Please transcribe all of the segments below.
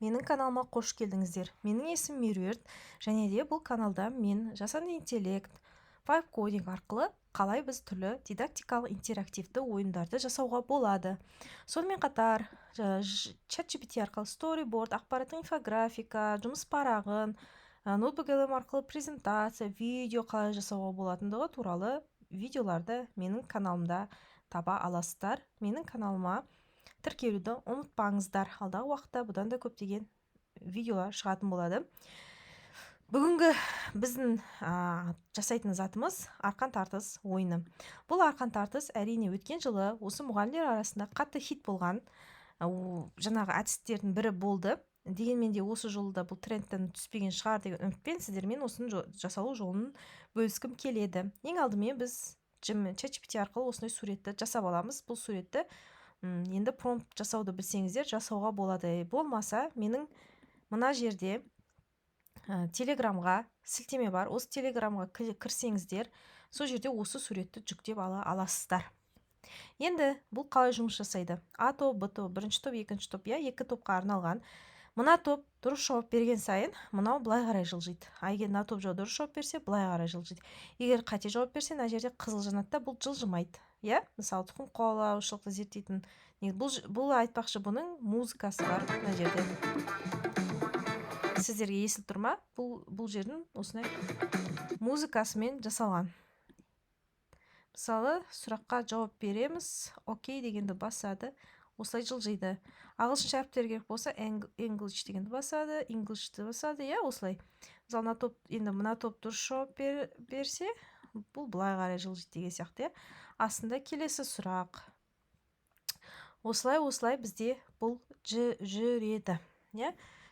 Менің каналыма қош келдіңіздер. Менің есімім Меруерт, және де бұл каналда мен жасанды интеллект, вайб кодинг арқылы қалай біз түрлі дидактикалық интерактивті ойындарды жасауға болады. Сонымен қатар ChatGPT арқылы сториборд, ақпараттық инфографика, жұмыс парағын, ноутбук LM арқылы презентация, видео қалай жасауға болатындығы туралы видеоларды менің каналымда таба аласыздар. Менің каналыма тіркелуді ұмытпаңыздар. Алдағы уақытта бұдан да көптеген видеолар шығатын болады. Бүгінгі біздің жасайтын затымыз арқан тартыс ойыны. Бұл арқан тартыс әрине өткен жылы осы мұғалімдер арасында қатты хит болған жаңағы әдістердің бірі болды. Дегенмен де осы жолда бұл трендтен түспеген шығар деген үмітпен сіздермен осының жасалу жолын бөліскім келеді. Ең алдымен біз ChatGPT арқылы осындай суретті жасап аламыз. Бұл суретті енді промпт жасауды білсеңіздер жасауға болады. Болмаса менің мына жерде телеграмға сілтеме бар. Осы телеграмға кірсеңіздер, сол жерде осы суретті жүктеп аласыздар. Енді бұл қалай жұмыс жасайды? А топ, Б топ, бірінші топ, екінші топ, екі топқа арналған. Мына топ дұрыс жауап берген сайын, мынау былай қарай жылжиды. Егер мына топ дұрыс жауап берсе, былай қарай жылжиды. Егер қате жауап берсе, мына жерде қызыл жанатта бұл жылжымайды. Мысалы тұқым қуалаушылықты зерттейтін. Бұл айтпақшы, бұның музыкасы бар мына жерде. Сіздерге есіл тұр ма? Бұл жердің осындай музыкасымен жасалған. Мысалы, сұраққа жауап береміз. Окей дегенді басады. Осылай жылжиды. Ағылшын шәріптері керек болса, English дегенді басады, Englishті басады, осылай. Мысалы, мына топ дұрыс жауап берсе, бұл былай қарай жылжиды деген сияқты. Астында келесі сұрақ. Осылай бізде бұл жүреді.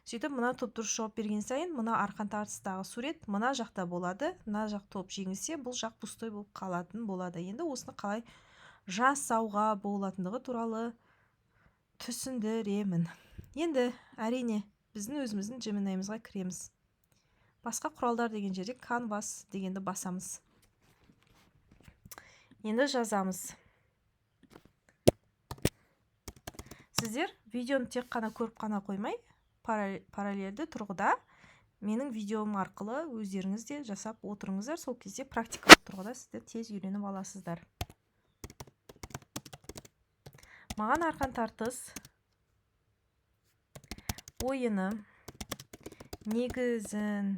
Сөйтіп, мына топ дұрыс жауап берген сайын, мына арқан тартыстағы сурет мына жақта болады. Мына жақ топ жеңілсе, бұл жақ пустой болып қалатын болады. Енді осыны қалай жасауға болатындығы туралы түсіндіремін. Енді әрине біздің өзіміздің Gemini'мызға кіреміз. Басқа құралдар деген жерде Canvas дегенді басамыз. Енді жазамыз. Сіздер видеоны тек қана көріп қана қоймай, параллельді тұрғыда менің видеом арқылы өздеріңіз де жасап отырыңыздар. Сол кезде практикалық тұрғыда сіздер тез үйреніп аласыздар. Маған арқан тартыс ойыны негізіндегі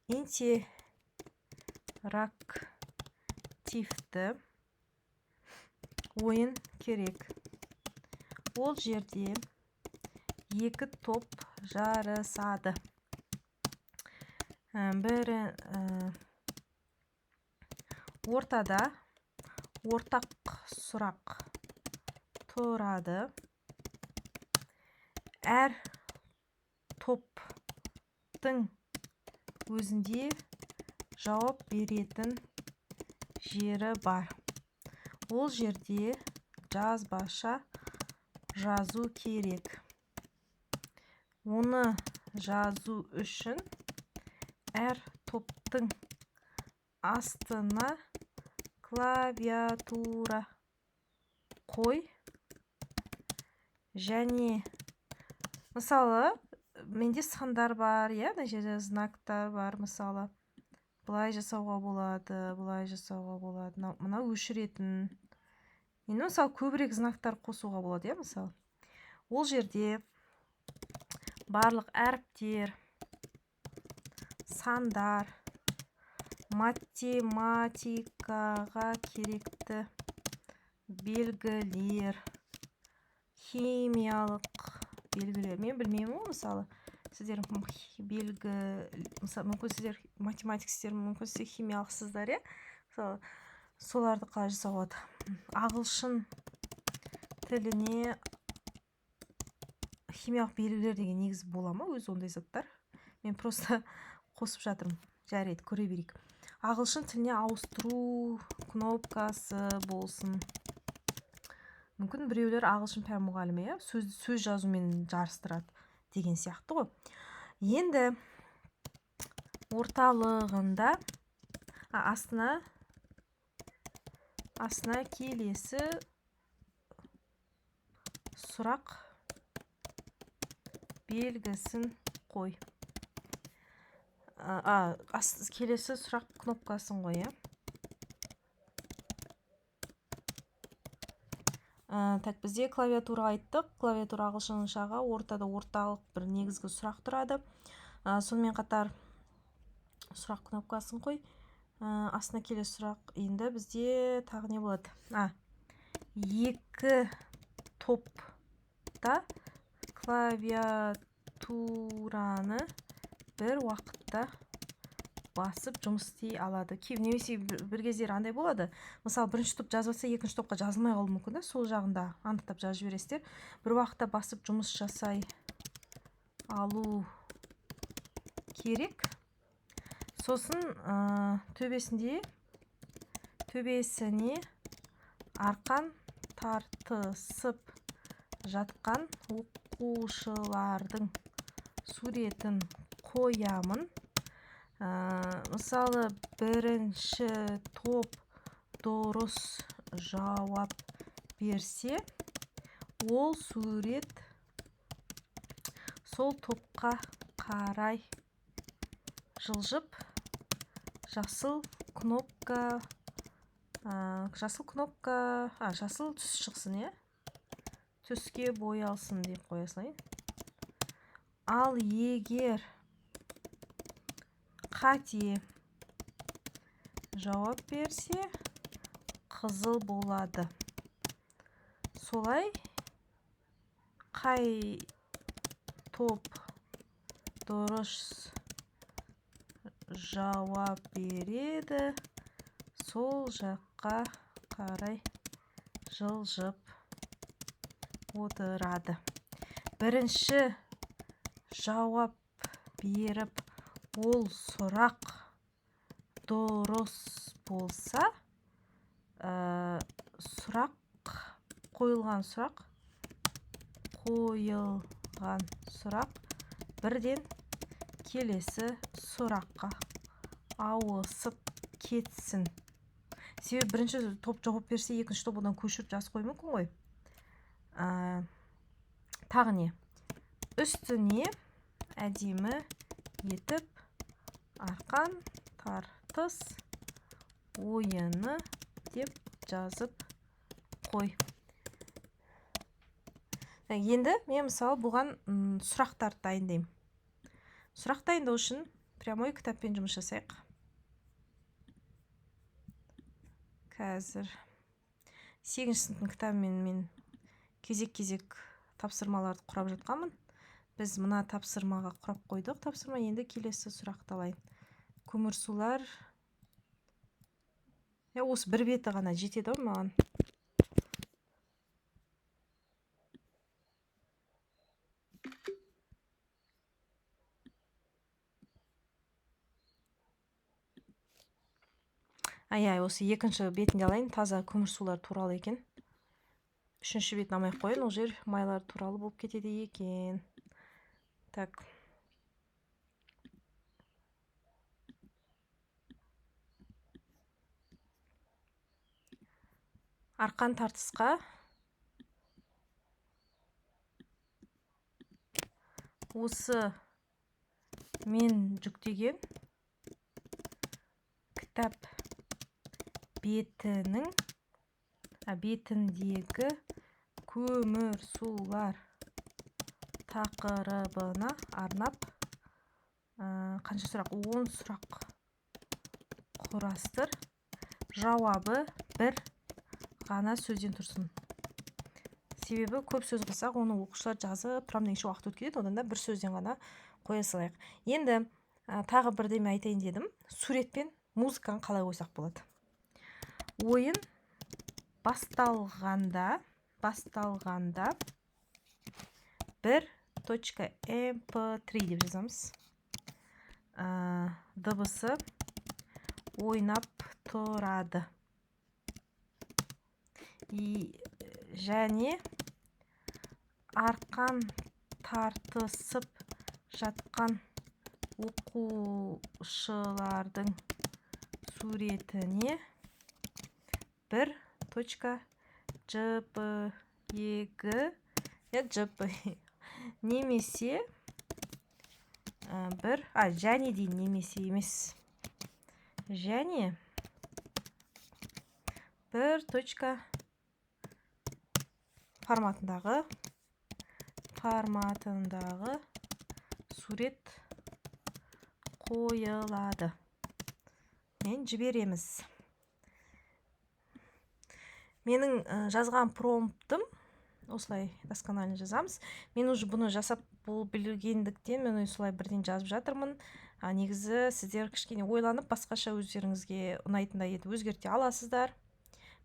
интерактивті ойын керек. Ол жерде екі топ жарысады. Бірі ортада ортақ сұрақ тұрады. Әр топтың өзінде жауап беретін жері бар. Ол жерде жазбаша жазу керек. Оны жазу үшін әр топтың астына клавиатура қой. Және мысалы, менде сандар бар, мына жерде знактар бар, мысалы. Бұлай жасауға болады, бұлай жасауға болады. Мына өшіретін. Енді мысалы көбірек знактар қосуға болады, мысалы. Ол жерде барлық әріптер, сандар, математикаға керекті белгілер, химиялық белгілер. Мен білмеймін, мысалы, сіздер мүмкін сіздер математиксіздер, мүмкін сіздер химиялықсыздар, мысалы, соларды қалай жасауға болады. Ағылшын тіліне химиялық белгілер деген негіз бола ма? Өз ондай заттар. Мен просто қосып жатырмын. Жарайды, көре берейік. Ағылшын тіліне ауыстыру кнопкасы болсын. Мүмкін біреулер ағылшын пән мұғалімі, сөз жазумен жарыстырады деген сияқты ғой. Енді орталығында астына келесі сұрақ белгісін қой. Келесі сұрақ кнопкасын қой, Так, бізде клавиатура айттық. Клавиатура ағылшыншаға орталық бір негізгі сұрақ тұрады. Сонымен қатар сұрақ кнопкасын қой. Астына келесі сұрақ. Енді бізде тағы не болады? Екі топта клавиатураны бір уақытта басып жұмыс істей алады. Немесе бір кездері андай болады. Мысалы, бірінші топ жазылса, екінші топқа жазылмай қалуы мүмкін. Сол жағында анықтап жазып жібересіздер. Бір уақытта басып жұмыс жасай алу керек. Сосын төбесіне арқан тартысып жатқан оқушылардың суретін қоямын. Мысалы, бірінші топ дұрыс жауап берсе, ол сурет сол топқа қарай жылжып, жасыл түс шықсын, түске боялсын деп қоясың. Ал егер қате жауап берсе, қызыл болады. Солай қай топ дұрыс жауап береді, сол жаққа қарай жылжып отырады. Бірінші жауап беріп, ол сұрақ дұрыс болса, қойылған сұрақ бірден келесі сұраққа ауысып кетсін. Себебі бірінші топ жауап берсе, екінші топ одан көшіріп жазып қою мүмкін ғой. Тағы не? Үстіне әдемі етіп арқан тартыс ойыны деп жазып қой. Енді мен мысалы бұған сұрақтарды дайындаймын. Сұрақ дайындау үшін прямой кітаппен жұмыс жасайық. Қазір 8-ші сыныптың кітабымен мен кезек-кезек тапсырмаларды құрап жатқанмын. Біз мына тапсырмаға құрап қойдық. Тапсырма енді келесі сұрақты алайын. Көмірсулар. Осы бір беті ғана жетеді маған. Осы екінші бетінде алайын. Таза көмірсулар туралы екен. Үшінші бетін алмай қойын. Ол жер майлар туралы болып кетеді екен. Так. Арқан тартысқа осы мен жүктеген кітап бетіндегі көмірсулар тақырыбына арнап қанша сұрақ? 10 сұрақ құрастыр. Жауабы бір ғана сөзден тұрсын. Себебі көп сөз қылсақ, оны оқушылар жазып, тұрамнан уақыт өткізеді, одан да бір сөзден ғана қоя салайық. Енді тағы бірдеме айтайын дедім. Суретпен музыканы қалай қойсақ болады? Ойын басталғанда .mp3 деп жазамыз. Дыбысы ойнап тұрады. Және арқан тартысып жатқан оқушылардың суретіне бір .jpeg JP немесе бір және дейін, немесе емес, және бір точка форматындағы сурет қойылады. Мен жібереміз. Менің жазған промптым осылай досконально жазамыз. Мен уже бұны жасап білгендіктен мен осылай бірден жазып жатырмын. Негізі сіздер кішкене ойланып, басқаша өздеріңізге ұнайтындай етіп өзгерте аласыздар.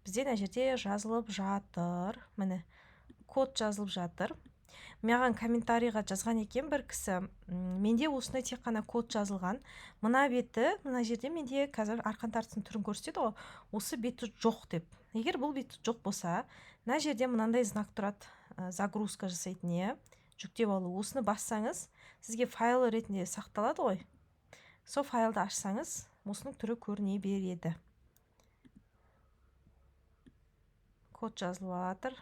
Бізде мына жерде жазылып жатыр. Міне, код жазылып жатыр. Маған комментарийға жазған екен бір кісі, менде осындай тек қана код жазылған. Мына беті, мына жерде менде қазір арқан тартысының түрін көрсетеді ғой, осы беті жоқ деп. Егер бұл беті жоқ болса, мына жерде мынандай знак тұрады, загрузка жасайтын, не жүктеп алу. Осыны бассаңыз, сізге файл ретінде сақталады ғой. Сол файлды ашсаңыз, осының түрі көріне береді. Код жазылып жатыр.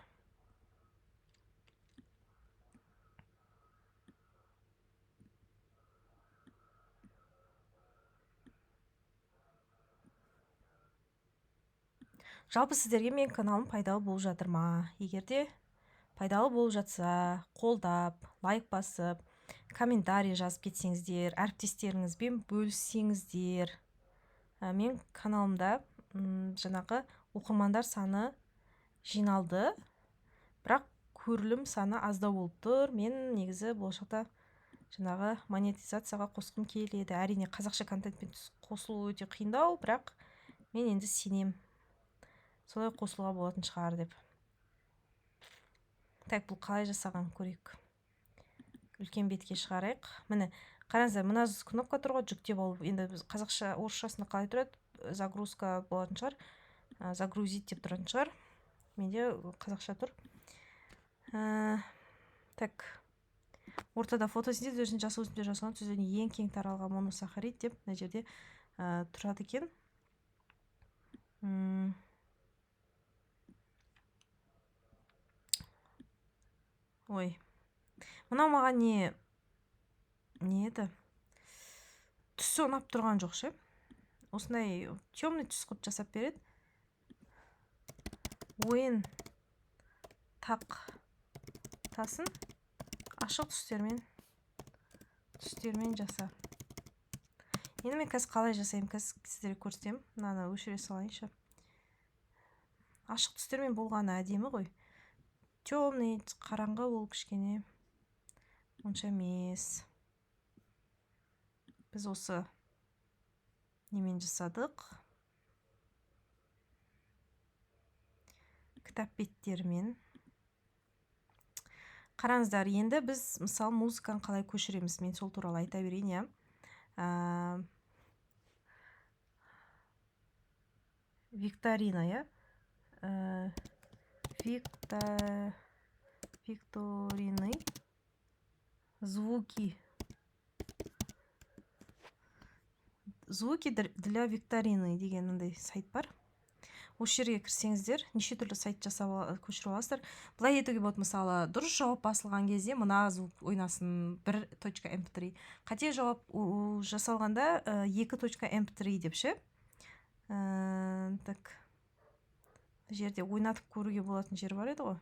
Жалпы сіздерге мен каналым пайдалы болып жатыр ма? Егерде пайдалы болып жатса, қолдап, лайк басып, комментарий жазып кетсеңіздер, әріптестеріңізбен бөліссеңіздер. Мен каналымда жаңағы оқырмандар саны жиналды, бірақ көрілім саны аздау болып тұр. Мен негізі болашақта жаңағы монетизацияға қосқым келеді. Әрине қазақша контентпен қосылу өте қиындау, бірақ мен енді сенем, солай қосылуға болатын шығар деп. Так, бұл қалай жасаған көрейік. Үлкен бетке шығарайық. Міне, қараңыздар, мына кнопка тұр ғой, жүктеп алу. Енді біз қазақша, орысшасында қалай тұрады? Загрузка болатын шығар. Загрузить деп тұратын шығар. Менде қазақша тұр. Так, ортада фотосинтез өзін жасау үстінде жасалған сөздердің ең кең таралған моносахарид деп мына жерде тұрады екен. Ой, мынау маған не еді? Түсі ұнап тұрған жоқ ше. Осындай темный түс қылып жасап береді. Ойын тақтасын ашық түстермен жаса. Енді мен қазір қалай жасаймын, қазір сіздерге көрсетемін. Мынаны өшіре салайыншы. Ашық түстермен болғаны әдемі ғой. Темный, қараңғы ол кішкене онша емес. Біз осы немен жасадық? Кітап беттерімен. Қараңыздар, енді біз мысалы музыканы қалай көшіреміз? Мен сол туралы айта берейін, я. Викторина, я. Викторины. Звуки для викторины деген мындай сайт бар. Осы жерге кірсеңіздер, неше түрлі сайт жасап көшіріп аласыздар. Былай етуге болады, мысалы, дұрыс жауап басылған кезде мына звук ойнасын 1.mp3. Қате жауап жасалғанда 2.mp3 деп ше. Так. Жерде ойнатып көруге болатын жер бар еді ғой.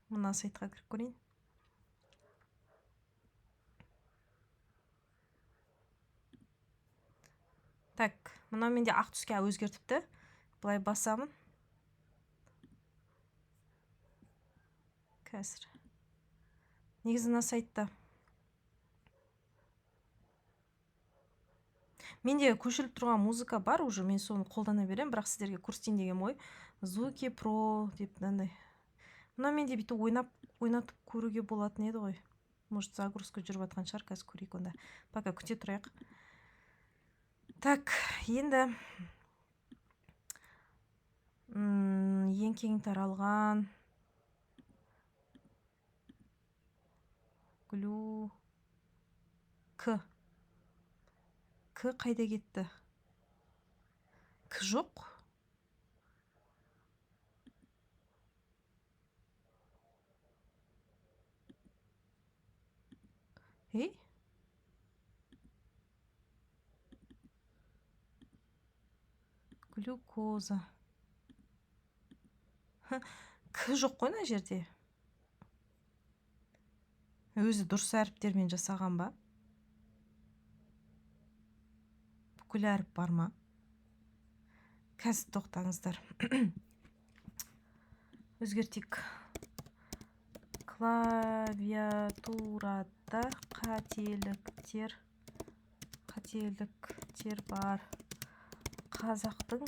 Мына сайтқа кіріп көрейін. Так, мына менде ақ түске өзгертіпті. Былай басамын. Қазір. Негізі мына сайтта. Менде көшіріп тұрған музыка бар уже, мен соны қолдана берем, бірақ сіздерге көрсетейін деген ой. Звуки про деп мынандай. Мына менде бүйтіп ойнатып көруге болатын еді ғой. Может, загрузка жүріп жатқан шығар, қазір көрейік онда. Пока күте тұрайық. Так, енді ең кең таралған К қайда кетті? К жоқ. Ей, глюкоза. К жоқ қой мына жерде. Өзі дұрыс әріптермен жасаған ба? Бүкіл әріп бар ма? Қазір тоқтаңыздар. Өзгертейік. Клавиатурада қателіктер бар. Қазақтың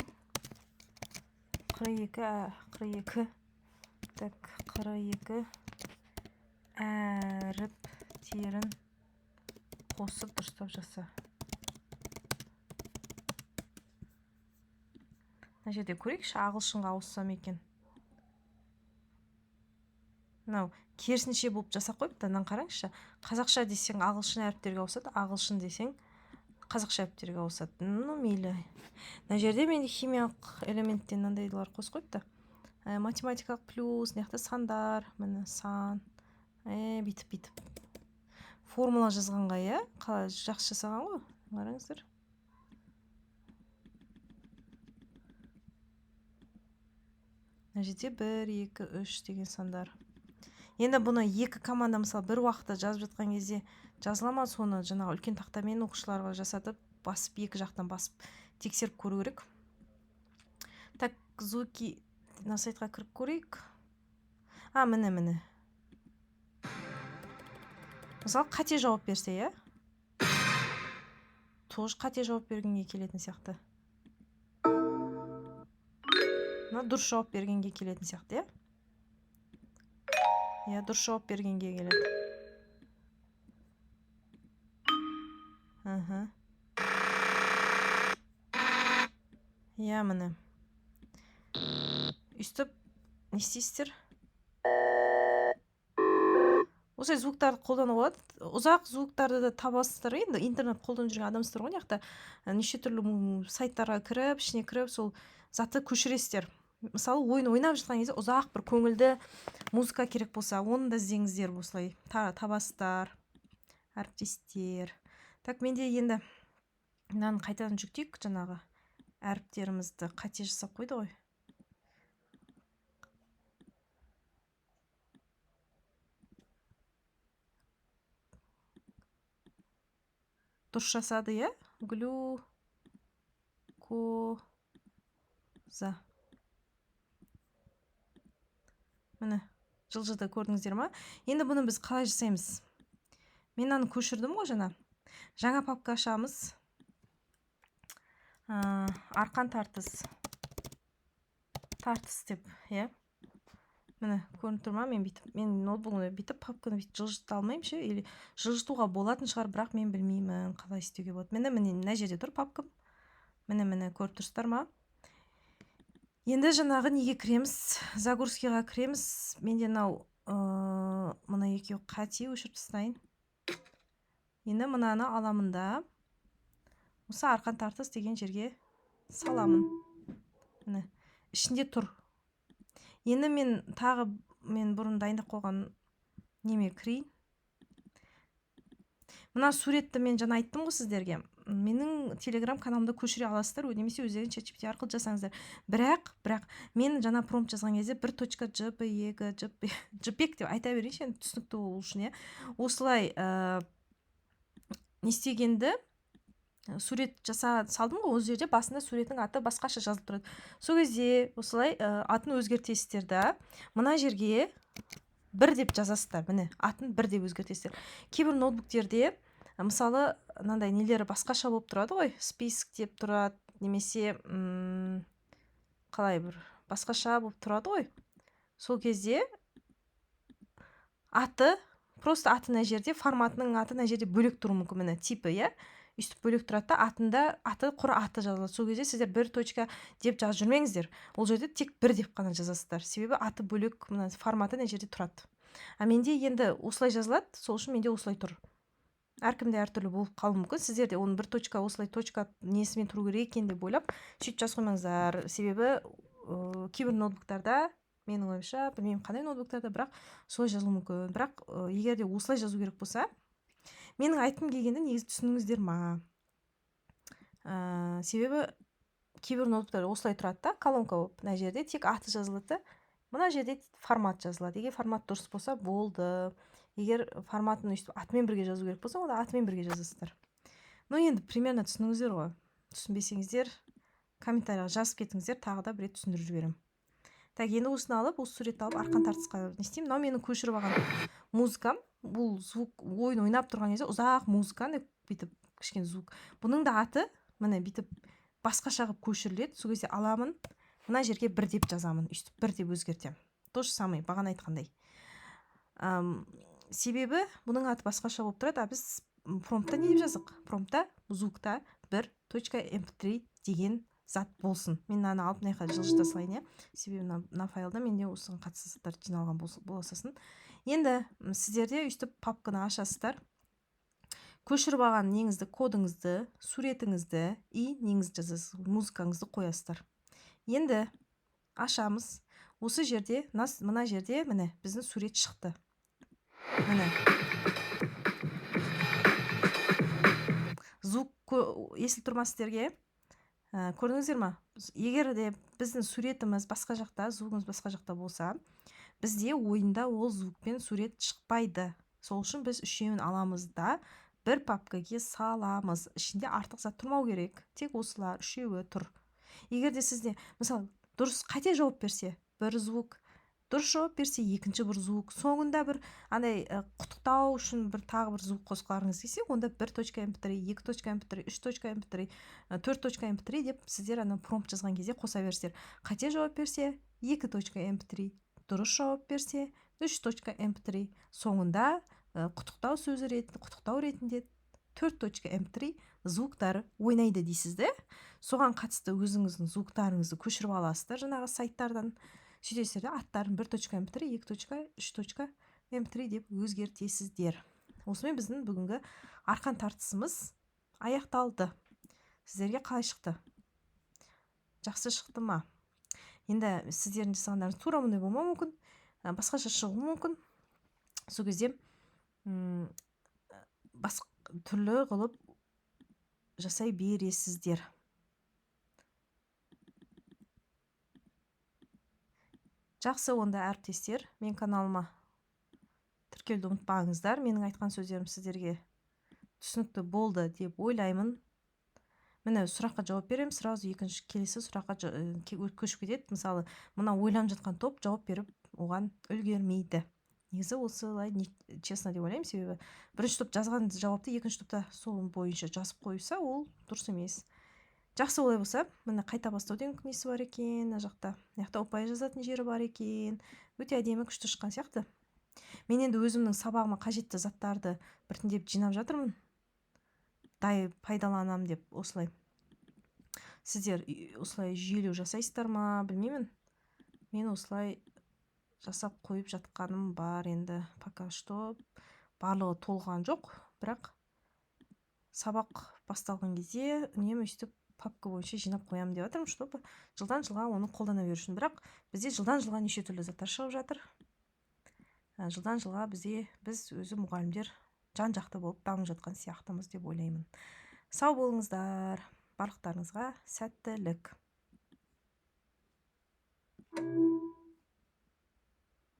42 әріптерін қосып дұрыстап жаса. Мына жерде көрейікші, ағылшынға ауыссам екен. Мынау керісінше болып жасап қойыпты. Мынаны қараңызшы. Қазақша десең ағылшын әріптерге ауысады, ағылшын десең қазақша әріптерге ауысады. Ну, мейлі. Мына жерде менде химиялық элементтен мынандайлар қосып қойыпты. Математикалық плюс, мынақты сандар, міне сан. Бүйтіп. Формула жазғанға, иә? Қалай жақсы жасаған ғой? Қараңыздар. Мына жерде 1, 2, 3 деген сандар. Енді бұны екі команда мысалы бір уақытта жазып жатқан кезде жазылама, соны жаңағы үлкен тақтамен оқушыларға жасатып, басып екі жақтан басып тексеріп көру керек. Так, звуки на сайтқа кіріп көрейік. Міне. Мысалы қате жауап берсе, иә? Тоже қате жауап бергенге келетін сияқты. Мына дұрыс жауап бергенге келетін сияқты, иә? Иә, дұрыс жауап бергенге келеді. Иә, міне. Үстіп, не істейсіздер? Осылай звуктарды қолдану болады. Ұзақ звуктарды да табасыздар. Енді интернет қолданып жүрген адамсыздар ғой, яқта неше түрлі сайттарға кіріп, ішіне кіріп, сол затты көшіресіздер. Мысалы, ойын ойнап жатқан кезде ұзақ бір көңілді музыка керек болса, оны да іздеңіздер, осылай табасыздар, әріптестер. Так, менде енді мынаны қайтадан жүктейік, жаңағы әріптерімізді қате жасап қойды ғой. Дұрыс жасады, иә? Глюкоза. Міне, жылжыды, көрдіңіздер ма? Енді бұны біз қалай жасаймыз? Мен мынаны көшірдім ғой жаңа. Жаңа папка ашамыз. Арқан тартыс деп, иә? Міне, көрініп тұр ма? Мен ноутбугымды бүйтіп папканы жылжыта алмаймын ше, или жылжытуға болатын шығар, бірақ мен білмеймін қалай істеуге болады. Міне, мына жерде тұр папкам. Міне, көріп тұрсыздар ма? Енді жаңағы неге кіреміз? Загрузкиға кіреміз. Менде мына екеуі қате, өшіріп тастайын. Енді мынаны аламын да, осы арқан тартыс деген жерге саламын. Міне, ішінде тұр. Енді мен бұрын дайындап қойған неме кірейін. Мына суретті мен жаңа айттым ғой сіздерге. Менің телеграм каналымда көшіре аласыздар, немесе өздерің ChatGPT арқылы жасаңыздар. Бірақ мен жаңа промпт жазған кезде 1.jpeg деп айта берейінші, енді түсінікті болу үшін, иә. Осылай не істегенді сурет салдым ғой, ол жерде басында суреттің аты басқаша жазылып тұрады. Сол кезде осылай атын өзгертесіздер да. Мына жерге 1 деп жазасыздар. Міне, атын 1 деп өзгертесіздер. Кейбір ноутбуктерде мысалы мынандай нелері басқаша болып тұрады ғой, список деп тұрады, немесе қалай бір басқаша болып тұрады ғой. Сол кезде просто аты мына жерде, форматының аты мына жерде бөлек тұруы мүмкін, міне типі, иә? Үстіп бөлек тұрады да, құр аты жазылады. Сол кезде сіздер 1 деп жазып жүрмеңіздер. Ол жерде тек 1 деп қана жазасыздар. Себебі аты бөлек, мына форматы мына жерде тұрады. Менде енді осылай жазылады, сол үшін менде осылай тұр. Әркімде әртүрлі болып қалуы мүмкін. Сіздерде оны 1 осылай несімен тұру керек екен деп ойлап, сөйтіп жазып қоймаңыздар. Себебі кейбір ноутбуктарда, менің ойымша, білмеймін қандай ноутбуктарда, бірақ солай жазылуы мүмкін. Бірақ егер де осылай жазу керек болса, менің айтқым келгені негізі түсіндіңіздер ма? Себебі кейбір ноутбуктар осылай тұрады да, колонка болып, мына жерде тек аты жазылады да, мына жерде формат жазылады. Егер формат дұрыс болса болды. Егер форматын өйстіп атымен бірге жазу керек болса, онда атымен бірге жазасыздар. Енді примерно түсіндіңіздер ғой. Түсінбесеңіздер комментарияға жазып кетіңіздер, тағы да бір рет түсіндіріп жіберемін. Так, енді осыны алып, осы суретті алып арқан тартысқа не істеймін? Мынау менің көшіріп алған музыкам. Бұл звук ойын ойнап тұрған кезде ұзақ музыканы бүйтіп кішкене звук. Бұның да аты міне бүйтіп басқаша қылып көшіріледі. Сол кезде аламын, мына жерге 1 деп жазамын, өйстіп 1 деп өзгертемін. То же самое, бағана айтқандай. Себебі бұның аты басқаша болып тұрады, а біз промптта не деп жаздық? Промптта звукта 1.mp3 деген зат болсын. Мен мынаны алып мына жаққа жылжыта салайын, себебі мына файлда менде осыған қатысты заттар жиналған боласасын. Енді сіздерде өйстіп папканы ашасыздар. Көшіріп алған неңізді, кодыңызды, суретіңізді и неңізді жазасыз, музыкаңызды қоясыздар. Енді ашамыз. Осы жерде, мына жерде міне біздің сурет шықты. Міне. Звук естіліп тұрма сіздерге? Көрдіңіздер ма? Егер де біздің суретіміз басқа жақта, звугымыз басқа жақта болса, бізде ойында ол звукпен сурет шықпайды. Сол үшін біз үшеуін аламыз да бір папкаға саламыз. Ішінде артық зат тұрмау керек. Тек осылар үшеуі тұр. Егер де сізде, мысалы, дұрыс қате жауап берсе, бір звук, дұрыс жауап берсе, екінші бір звук, соңында бір андай құттықтау үшін бір тағы бір звук қосқыларыңыз келсе, онда 1.mp3, 2.mp3, 3.mp3, 4.mp3 деп сіздер ана промпт жазған кезде қоса берсіздер. Қате жауап берсе, 2.mp3, дұрыс жауап берсе, 3.mp3, соңында құттықтау сөзі ретінде, құттықтау ретінде 4.mp3 звуктары ойнайды дейсізді. Соған қатысты өзіңіздің звуктарыңызды көшіріп аласыздар жаңағы сайттардан. Сөйтесіздер, аттарын 1.mp3, 2.mp3, 3.mp3 деп өзгертесіздер. Осымен біздің бүгінгі арқан тартысымыз аяқталды. Сіздерге қалай шықты? Жақсы шықты ма? Енді сіздердің жасағандарыңыз тура мұндай болмауы мүмкін, басқаша шығуы мүмкін. Сол кезде түрлі қылып жасай бересіздер. Жақсы, онда әріптестер, мен каналыма тіркелуді ұмытпаңыздар. Менің айтқан сөздерім сіздерге түсінікті болды деп ойлаймын. Міне сұраққа жауап беремін, сразу екінші келесі сұраққа көшіп кетеді. Мысалы, мына ойланып жатқан топ жауап беріп, оған үлгермейді. Негізі осылай честно деп ойлаймын, себебі бірінші топ жазған жауапты екінші топта сол бойынша жазып қойса, ол дұрыс емес. Жақсы, олай болса, міне қайта бастау деген несі бар екен, мына жақта ұпай жазатын жері бар екен. Өте әдемі, күшті шыққан сияқты. Мен енді өзімнің сабағыма қажетті заттарды біртіндеп жинап жатырмын. Пайдаланам деп осылай. Сіздер осылай жүйелеу жасайсыздар ма, білмеймін. Мен осылай жасап қойып жатқаным бар енді. Пока что барлығы толған жоқ, бірақ сабақ басталған кезде үнемі өйстіп папка бойынша жинап қоямын деп жатырмын, чтобы жылдан жылға оны қолдана беру үшін. Бірақ бізде жылдан жылға неше түрлі заттар шығып жатыр. Жылдан жылға біз өзі мұғалімдер жан-жақты болып дамып жатқан сияқтымыз деп ойлаймын. Сау болыңыздар. Барлықтарыңызға сәттілік.